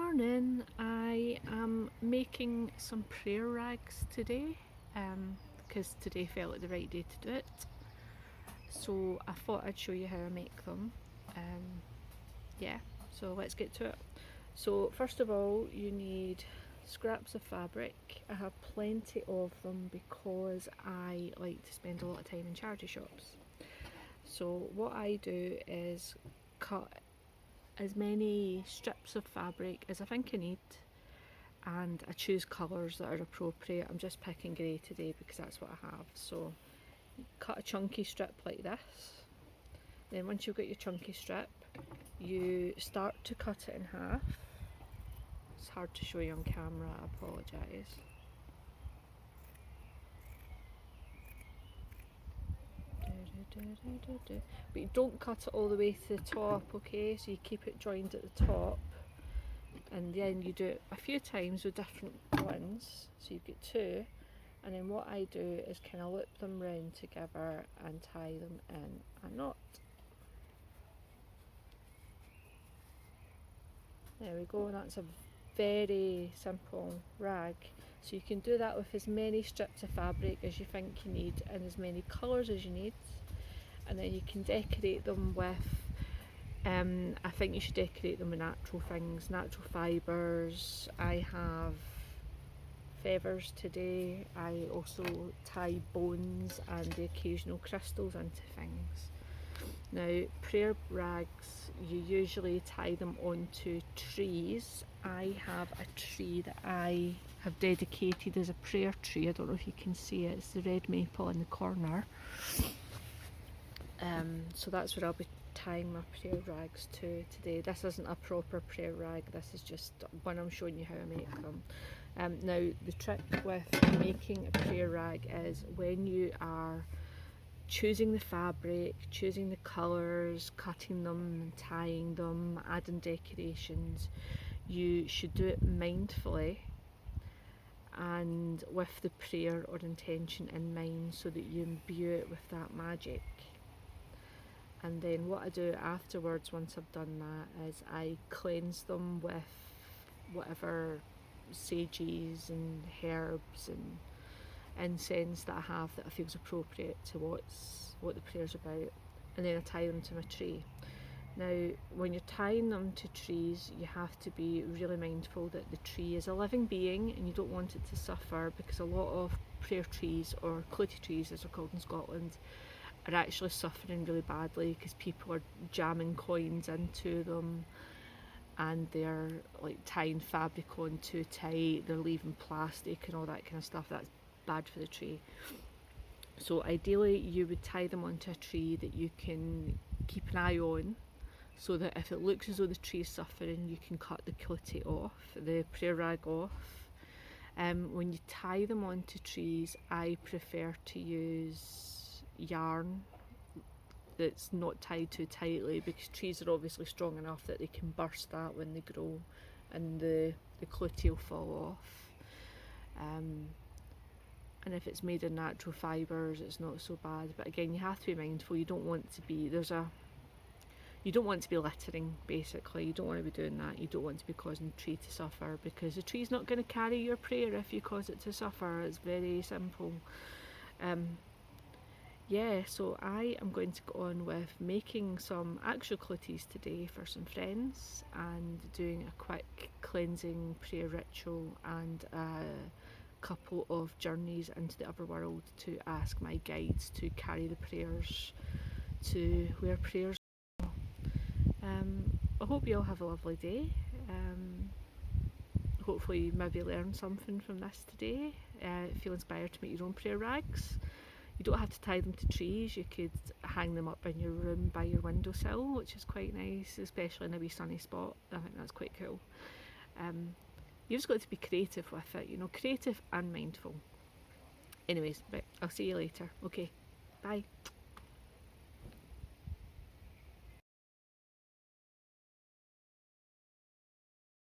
morning. I am making some prayer rags today because today felt like the right day to do it. So I thought I'd show you how I make them. Yeah, so let's get to it. So first of all, you need scraps of fabric. I have plenty of them because I like to spend a lot of time in charity shops. So what I do is cut as many strips of fabric as I think I need, and I choose colours that are appropriate. I'm just picking grey today because that's what I have. So cut a chunky strip like this. Then once you've got your chunky strip, you start to cut it in half. It's hard to show you on camera, I apologise. But you don't cut it all the way to the top, okay? So you keep it joined at the top, and then you do it a few times with different ones. So you get two, and then what I do is kind of loop them round together and tie them in a knot. There we go, that's a very simple rag. So you can do that with as many strips of fabric as you think you need and as many colours as you need. And then you can decorate them with, I think you should decorate them with natural things, natural fibres. I have feathers today. I also tie bones and the occasional crystals into things. Now, prayer rags, you usually tie them onto trees. I have a tree that I have dedicated as a prayer tree. I don't know if you can see it, it's the red maple in the corner. So that's where I'll be tying my prayer rags to today. This isn't a proper prayer rag, this is just one I'm showing you how I make them. Now the trick with making a prayer rag is when you are choosing the fabric, choosing the colours, cutting them, tying them, adding decorations, you should do it mindfully and with the prayer or intention in mind, so that you imbue it with that magic. And then what I do afterwards, once I've done that, is I cleanse them with whatever sages and herbs and incense that I have that feels appropriate to what the prayer's about, and then I tie them to my tree. Now, when you're tying them to trees, you have to be really mindful that the tree is a living being and you don't want it to suffer, because a lot of prayer trees, or clouty trees as they're called in Scotland, are actually suffering really badly because people are jamming coins into them and they're like tying fabric on too tight, they're leaving plastic and all that kind of stuff. That's bad for the tree. So ideally you would tie them onto a tree that you can keep an eye on, so that if it looks as though the tree is suffering, you can cut the clouty off, the prayer rag off. When you tie them onto trees, I prefer to use yarn that's not tied too tightly, because trees are obviously strong enough that they can burst that when they grow and the clouty will fall off. And if it's made of natural fibres, it's not so bad. But again, you have to be mindful. You don't want to be littering, basically. You don't want to be doing that. You don't want to be causing the tree to suffer, because the tree's not going to carry your prayer if you cause it to suffer. It's very simple. Yeah, so I am going to go on with making some actual clouties today for some friends, and doing a quick cleansing prayer ritual and a couple of journeys into the other world to ask my guides to carry the prayers to where prayers go. I hope you all have a lovely day. Hopefully you maybe learn something from this today. Feel inspired to make your own prayer rags. You don't have to tie them to trees, you could hang them up in your room by your windowsill, which is quite nice, especially in a wee sunny spot. I think that's quite cool. You've just got to be creative with it, you know, creative and mindful. Anyways, right, I'll see you later. Okay, bye.